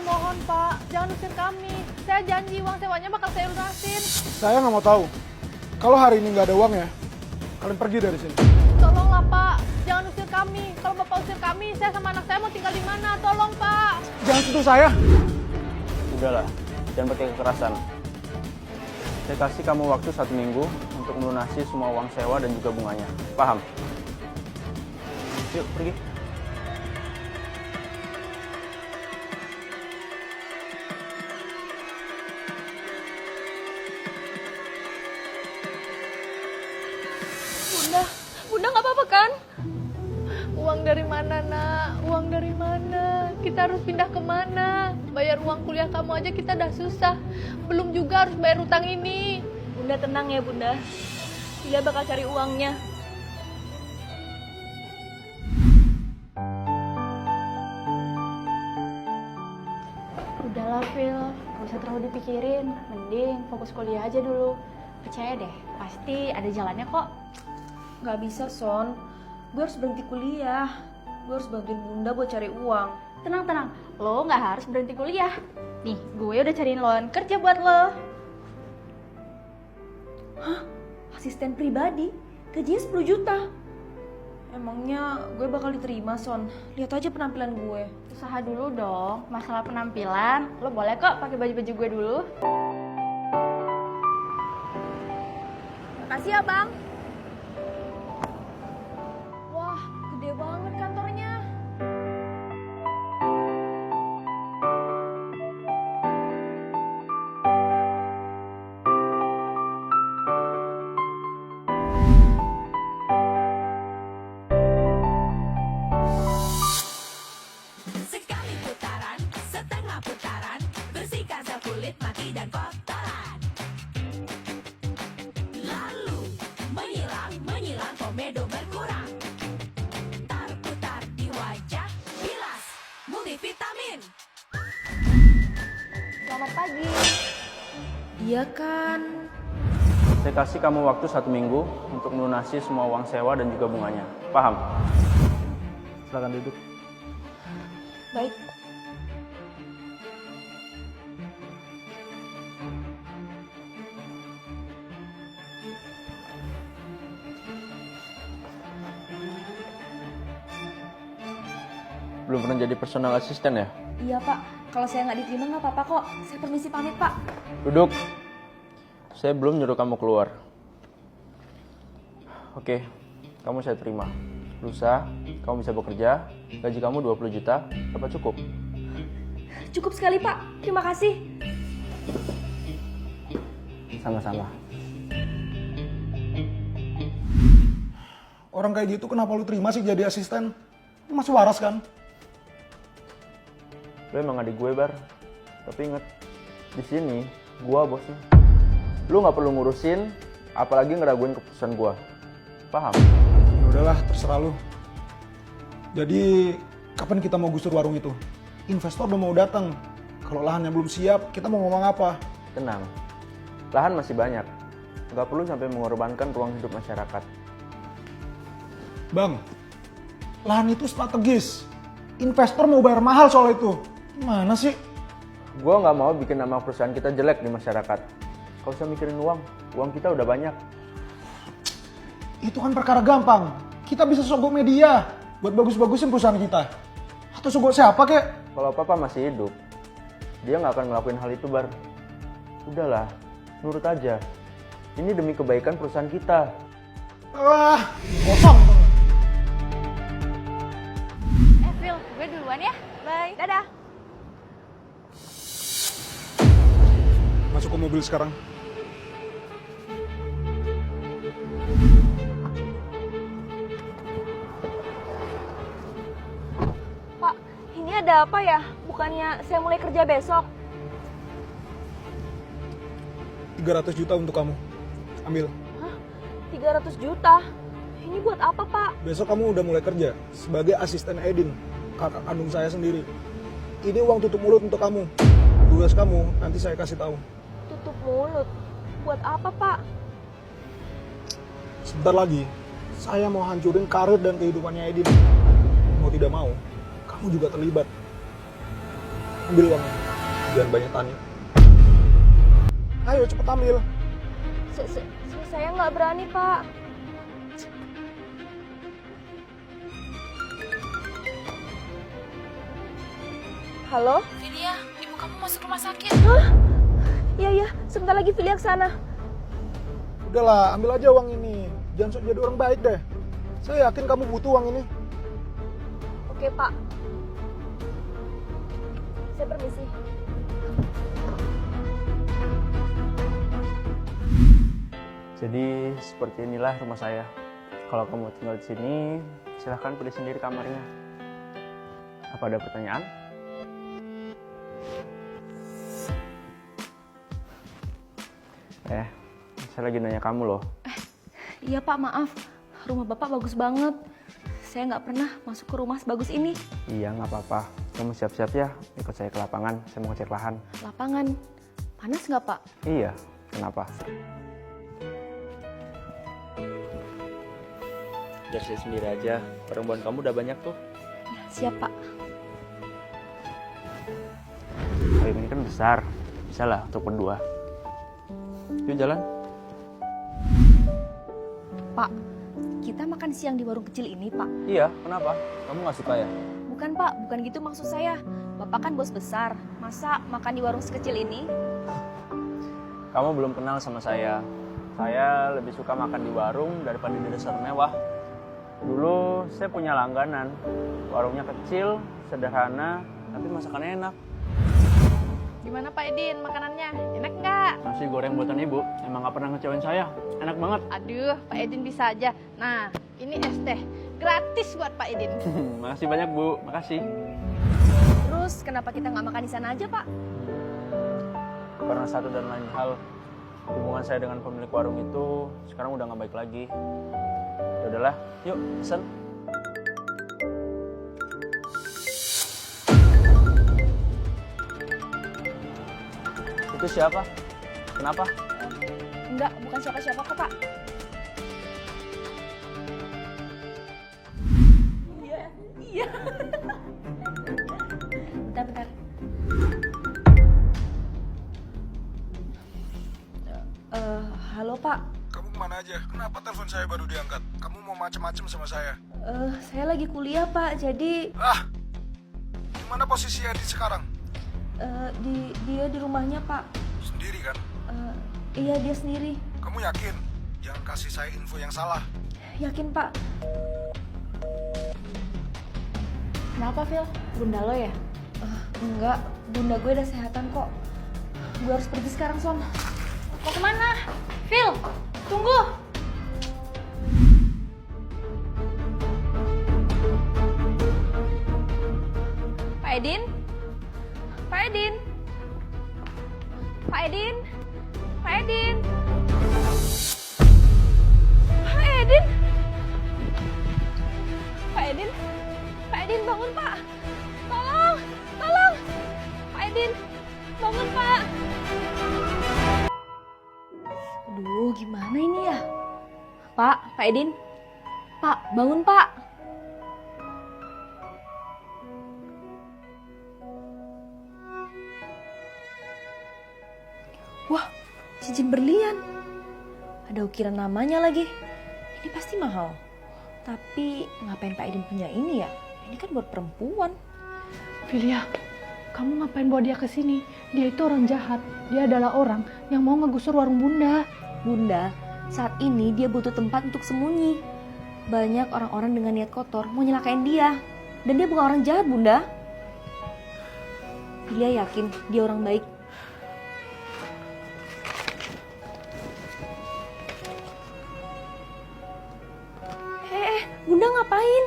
Saya mohon Pak, jangan usir kami. Saya janji uang sewanya bakal saya lunasin. Saya nggak mau tahu. Kalau hari ini nggak ada uangnya, kalian pergi dari sini. Tolonglah Pak, jangan usir kami. Kalau Bapak usir kami, saya sama anak saya mau tinggal di mana? Tolong Pak. Jangan sentuh saya. Udahlah, jangan pakai kekerasan. Saya kasih kamu waktu 1 minggu untuk melunasi semua uang sewa dan juga bunganya. Paham? Yuk, pergi. Bunda nggak apa-apa kan? Uang dari mana nak? Uang dari mana? Kita harus pindah kemana? Bayar uang kuliah kamu aja kita udah susah. Belum juga harus bayar utang ini. Bunda tenang ya Bunda. Bila bakal cari uangnya. Udahlah Phil, gak usah terlalu dipikirin. Mending fokus kuliah aja dulu. Percaya deh, pasti ada jalannya kok. Gak bisa Son, gue harus berhenti kuliah. Gue harus bantuin Bunda buat cari uang. Tenang, lo gak harus berhenti kuliah. Nih, gue udah cariin lowongan kerja buat lo. Hah? Asisten pribadi? Gajinya 10 juta? Emangnya gue bakal diterima Son? Lihat aja penampilan gue. Usaha dulu dong, masalah penampilan. Lo boleh kok pakai baju-baju gue dulu. Makasih ya Bang. Wah, gede banget kantornya. Sekali putaran, setengah putaran, bersihkan kulit, mati dan kotoran. Lalu menyilang, komedo berkurang. Putar di wajah, bilas multivitamin. Selamat pagi. Iya kan? Saya kasih kamu waktu 1 minggu untuk melunasi semua uang sewa dan juga bunganya. Paham? Silakan duduk. Baik. Belum pernah jadi personal assistant ya? Iya Pak, kalau saya nggak diterima nggak apa-apa kok. Saya permisi pamit Pak. Duduk. Saya belum nyuruh kamu keluar. Oke, kamu saya terima. Lusa, kamu bisa bekerja. Gaji kamu 20 juta. Apa cukup? Cukup sekali Pak, terima kasih. Sama-sama. Orang kayak gitu kenapa lu terima sih jadi asisten? Lu masih waras kan? Lu emang adik gue, Bar. Tapi inget, di sini gua bosnya. Lu nggak perlu ngurusin, apalagi ngeraguin keputusan gua. Paham? Ya udahlah, terserah lu. Jadi, kapan kita mau gusur warung itu? Investor udah mau datang. Kalau lahannya belum siap, kita mau ngomong apa? Tenang. Lahan masih banyak. Nggak perlu sampai mengorbankan ruang hidup masyarakat. Bang, lahan itu strategis. Investor mau bayar mahal soal itu. Gimana sih? Gua nggak mau bikin nama perusahaan kita jelek di masyarakat. Kalau usah mikirin uang kita udah banyak. Itu kan perkara gampang. Kita bisa sogok media buat bagus-bagusin perusahaan kita. Atau sogok siapa kek? Kalau papa masih hidup, dia nggak akan ngelakuin hal itu, Bar. Udahlah, nurut aja. Ini demi kebaikan perusahaan kita. Wah, kosong. Phil, gue duluan ya. Bye. Dadah. Masuk ke mobil sekarang. Pak, ini ada apa ya? Bukannya saya mulai kerja besok? 300 juta untuk kamu. Ambil. Hah? 300 juta? Ini buat apa Pak? Besok kamu udah mulai kerja sebagai asisten Edin, kakak kandung saya sendiri. Ini uang tutup mulut untuk kamu. Tugas kamu nanti saya kasih tahu. Tutup mulut? Buat apa Pak? Sebentar lagi, saya mau hancurin karir dan kehidupannya Edin. Mau tidak mau, kamu juga terlibat. Ambil uangnya. Jangan banyak tanya. Ayo cepet ambil. Saya nggak berani, Pak. Halo? Filia, ibu kamu masuk rumah sakit. Iya, sebentar lagi Filia ke sana. Udahlah, ambil aja uang ini. Jangan sok jadi orang baik deh. Saya yakin kamu butuh uang ini. Oke, Pak. Saya permisi. Jadi seperti inilah rumah saya. Kalau kamu tinggal di sini, silahkan pilih sendiri kamarnya. Apa ada pertanyaan? Saya lagi nanya kamu loh. Iya, Pak, maaf. Rumah Bapak bagus banget. Saya nggak pernah masuk ke rumah sebagus ini. Iya, nggak apa-apa. Kamu siap-siap ya, ikut saya ke lapangan. Saya mau ngecek lahan. Lapangan. Panas nggak, Pak? Iya, kenapa? Biar saya sendiri aja. Perempuan kamu udah banyak tuh. Siap, Pak. Payung ini kan besar. Bisa lah untuk berdua. Yuk jalan. Pak, kita makan siang di warung kecil ini, Pak. Iya, kenapa? Kamu nggak suka ya? Bukan, Pak. Bukan gitu maksud saya. Bapak kan bos besar. Masa makan di warung sekecil ini? Kamu belum kenal sama saya. Saya lebih suka makan di warung daripada di restoran mewah. Dulu saya punya langganan. Warungnya kecil, sederhana, tapi masakannya enak. Gimana Pak Edin makanannya? Enak nggak? Nasi goreng buatan ibu, emang nggak pernah ngecewain saya. Enak banget. Aduh, Pak Edin bisa aja. Nah, ini es teh. Gratis buat Pak Edin. Makasih banyak Bu, makasih. Terus kenapa kita nggak makan di sana aja, Pak? Karena satu dan lain hal, hubungan saya dengan pemilik warung itu sekarang udah nggak baik lagi. Ya udahlah, yuk pesen. Itu siapa? Kenapa? Enggak, bukan siapa-siapa kok, Pak. Iya. Bentar. Halo, Pak. Kamu kemana aja? Kenapa telepon saya baru diangkat? Kamu mau macem-macem sama saya? Saya lagi kuliah, Pak. Jadi Di mana posisi Adi sekarang? dia di rumahnya, Pak. Sendiri kan? Iya, dia sendiri. Kamu yakin? Jangan kasih saya info yang salah. Yakin, Pak. Kenapa, Phil? Bunda lo ya? Enggak, bunda gue udah sehatan kok. Gue harus pergi sekarang, Son. Mau kemana? Phil, tunggu! Pak Edin? Pak Edin? Pak Edin? Pak Edin? Pak Edin? Pak Edin? Pak Edin bangun, Pak! Tolong! Tolong! Pak Edin, bangun, Pak! Aduh, gimana ini ya? Pak Edin? Pak, bangun, Pak! Wah, cincin berlian. Ada ukiran namanya lagi. Ini pasti mahal. Tapi ngapain Pak Edin punya ini ya? Ini kan buat perempuan. Filia, kamu ngapain bawa dia ke sini? Dia itu orang jahat. Dia adalah orang yang mau ngegusur warung Bunda. Bunda, saat ini dia butuh tempat untuk sembunyi. Banyak orang-orang dengan niat kotor mau nyelakain dia. Dan dia bukan orang jahat, Bunda. Filia yakin dia orang baik. Bunda ngapain?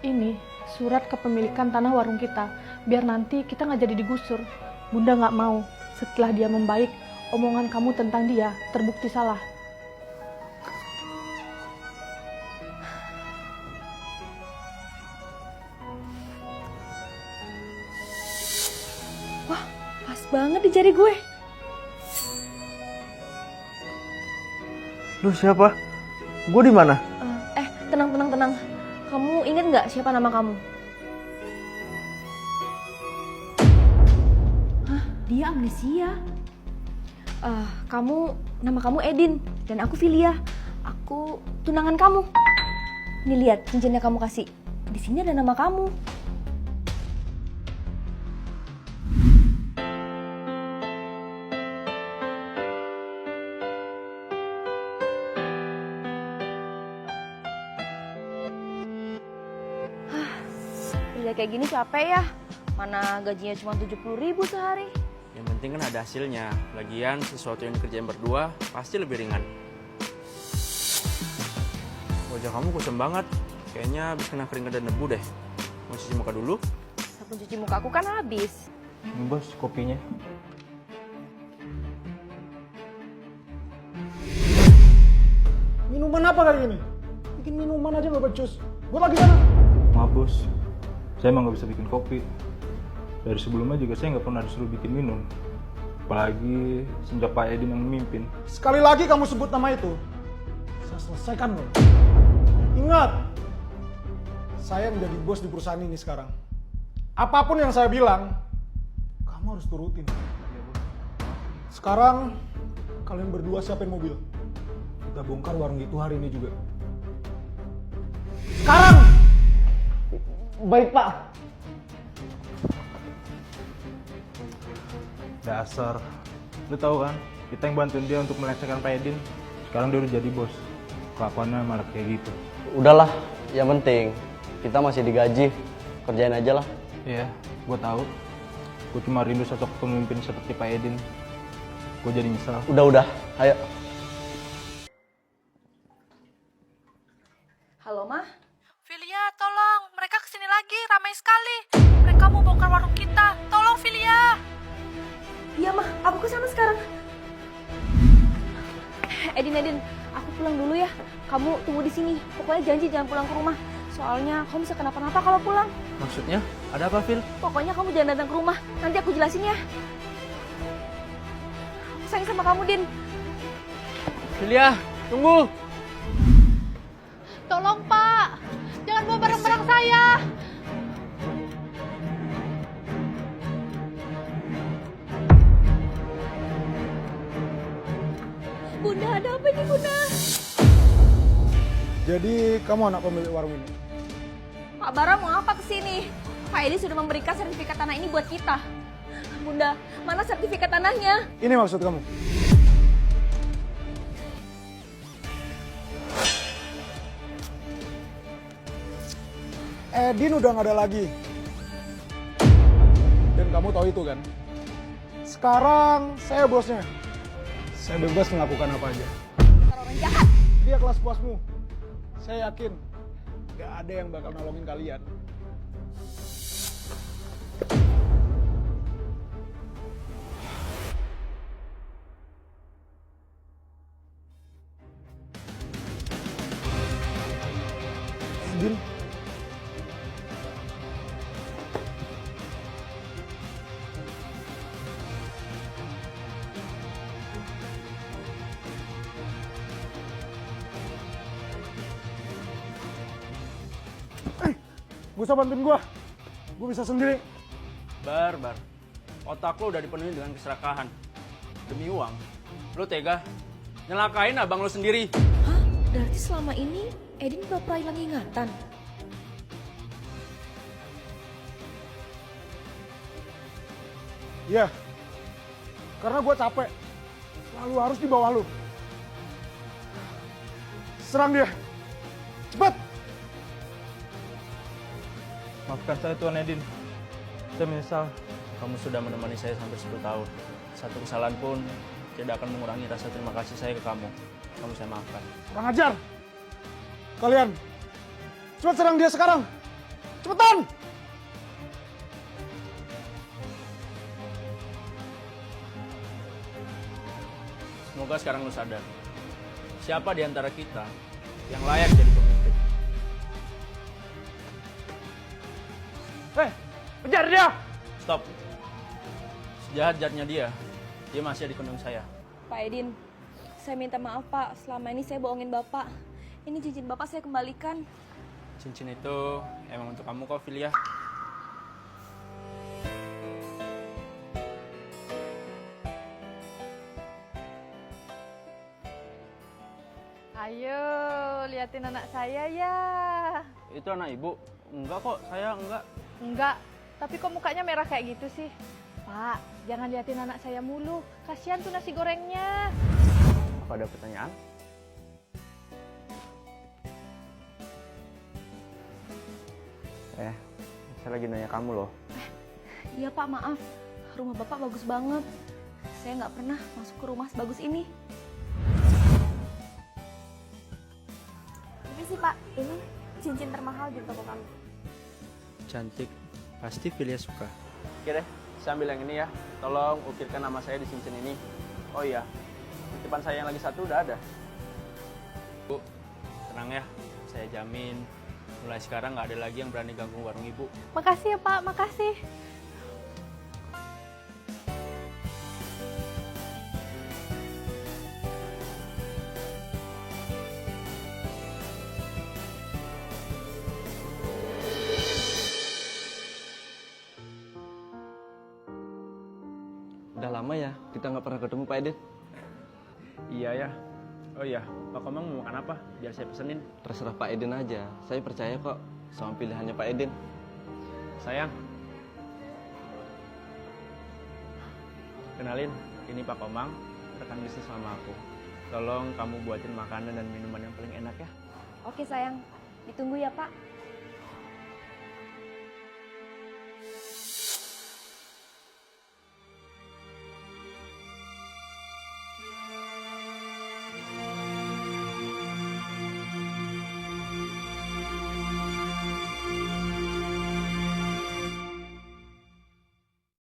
Ini surat kepemilikan tanah warung kita. Biar nanti kita nggak jadi digusur. Bunda nggak mau setelah dia membaik, omongan kamu tentang dia terbukti salah. Wah, pas banget di jari gue. Lu siapa? Gue di mana? Tenang. Kamu ingat nggak siapa nama kamu? Dia amnesia. Nama kamu Edin dan aku Filia. Aku tunangan kamu. Nih lihat cincinnya kamu kasih. Di sini ada nama kamu. Kerja kayak gini capek ya. Mana gajinya cuma 70.000 sehari. Yang penting kan ada hasilnya. Lagian sesuatu yang dikerjain berdua pasti lebih ringan. Wajah kamu kusam banget. Kayaknya habis kena keringat dan debu deh. Mau cuci muka dulu? Sabun cuci muka aku kan habis. Ini bos, kopinya. Minuman apa kali ini? Bikin minuman aja nggak becus. Buat lagi sana. Maaf bos, saya emang nggak bisa bikin kopi. Dari sebelumnya juga saya nggak pernah disuruh bikin minum. Apalagi sejak Pak Edin yang memimpin. Sekali lagi kamu sebut nama itu, saya selesaikan loh. Ingat, saya menjadi bos di perusahaan ini sekarang. Apapun yang saya bilang, kamu harus turutin. Sekarang, kalian berdua siapin mobil. Kita bongkar warung itu hari ini juga. Sekarang! Baik, Pak. Dasar, lu tahu kan? Kita yang bantuin dia untuk melecehkan Pak Edin. Sekarang dia udah jadi bos. Kelakuannya malah kayak gitu. Udahlah, yang penting kita masih digaji. Kerjain aja lah. Iya, gue tahu. Gue cuma rindu sosok pemimpin seperti Pak Edin. Gue jadi nyesal. Udah, ayo. Halo, Mah? Filia, tolong. Mereka kesini lagi, ramai sekali. Mereka mau bongkar warung kita. Tolong, Filia. Iya, Mah. Aku kesana sekarang. Edin, aku pulang dulu ya. Kamu tunggu di sini. Pokoknya janji jangan pulang ke rumah. Soalnya kamu bisa kenapa-napa kalau pulang. Maksudnya? Ada apa, Phil? Pokoknya kamu jangan datang ke rumah. Nanti aku jelasin ya. Aku sayang sama kamu, Din. Filia, tunggu! Tolong, Pak. Jangan bawa barang-barang saya. Bunda, ada apa ini, Bunda? Jadi, kamu anak pemilik warung ini? Pak Bara mau apa kesini? Pak Edi sudah memberikan sertifikat tanah ini buat kita. Bunda, mana sertifikat tanahnya? Ini maksud kamu? Edin udah nggak ada lagi. Dan kamu tahu itu kan? Sekarang saya bosnya. Saya bebas melakukan apa aja. Orang jahat. Dia kelas puasmu. Saya yakin gak ada yang bakal nolongin kalian. Edin. Gak usah bantuin gue bisa sendiri. Bar. Otak lo udah dipenuhi dengan keserakahan. Demi uang, lo tega nyelakain abang lo sendiri. Hah? Berarti selama ini Edin pura-pura hilang ingatan? Iya. Karena gue capek. Selalu harus di bawah lu. Serang dia. Cepat! Maafkan saya Tuan Edin. Saya menyesal. Kamu sudah menemani saya sampai 10 tahun. Satu kesalahan pun tidak akan mengurangi rasa terima kasih saya ke kamu. Kamu saya maafkan. Kurang ajar! Kalian! Cepat serang dia sekarang! Cepetan! Semoga sekarang lo sadar. Siapa di antara kita yang layak jadi pemimpin? Kejar dia! Stop. Sejahat-jahatnya dia masih ada di kandung saya. Pak Edin, saya minta maaf Pak. Selama ini saya bohongin Bapak. Ini cincin Bapak saya kembalikan. Cincin itu emang untuk kamu kok, Filia. Ayo, liatin anak saya ya. Itu anak ibu? Enggak kok, saya enggak. Enggak, tapi kok mukanya merah kayak gitu sih? Pak, jangan liatin anak saya mulu. Kasihan tuh nasi gorengnya. Apa ada pertanyaan? Saya lagi nanya kamu loh. Iya Pak, maaf. Rumah Bapak bagus banget. Saya nggak pernah masuk ke rumah sebagus ini. Ini sih Pak, ini cincin termahal di toko kami. Cantik, pasti Filia suka. Oke deh, saya ambil yang ini ya. Tolong ukirkan nama saya di cincin ini. Oh iya, titipan saya yang lagi satu udah ada. Bu, tenang ya, saya jamin mulai sekarang nggak ada lagi yang berani ganggu warung ibu. Makasih ya Pak, makasih. Udah lama ya kita nggak pernah ketemu Pak Edin. Iya ya. Oh iya, Pak Komang mau makan apa? Biar saya pesenin. Terserah Pak Edin aja. Saya percaya kok sama pilihannya Pak Edin. Sayang. Kenalin, ini Pak Komang, rekan bisnis sama aku. Tolong kamu buatin makanan dan minuman yang paling enak ya. Oke sayang, ditunggu ya Pak.